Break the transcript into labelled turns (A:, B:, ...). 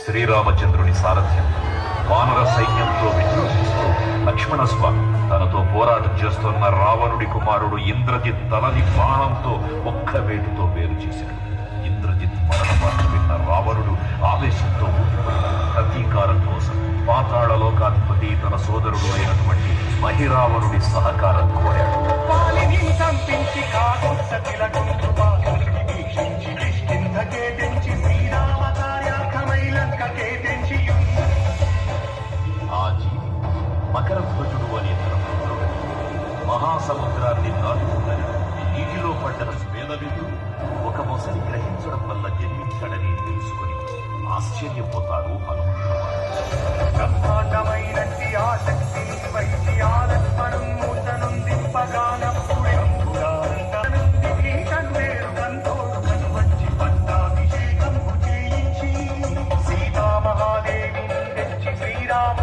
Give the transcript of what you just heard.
A: శ్రీరామచంద్రుని సారథ్యంలో వానర సైన్యంతో విజృంభిస్తూ లక్ష్మణస్వామి తనతో పోరాటం చేస్తున్న రావణుడి కుమారుడు ఇంద్రజిత్ తలని బాణంతో ఒక్క వేటుతో వేరు చేశాడు. ఇంద్రజిత్ మరణ వార్త విన్న రావణుడు ఆవేశంతో ఊగిపోయి ప్రతీకారం కోసం పాతాళ లోకాధిపతి తన సోదరుడు అయినటువంటి మహిరావణుడి సహకారం కోరాడు. ఆ జీవి మకరధ్వజుడు అనే తన పుత్రుడు మహాసముద్రాన్ని దాటుతుందని నీటిలో పడ్డ స్వేదవిధుడు ఒక మొసలి గ్రహించడం వల్ల జన్మించాడని తెలుసుకుని ఆశ్చర్యపోతాడు హనుమంతుడు.
B: బ్రహ్మాండమైనట్టి ఆసక్తి సీతామహాదేవి శ్రీరామ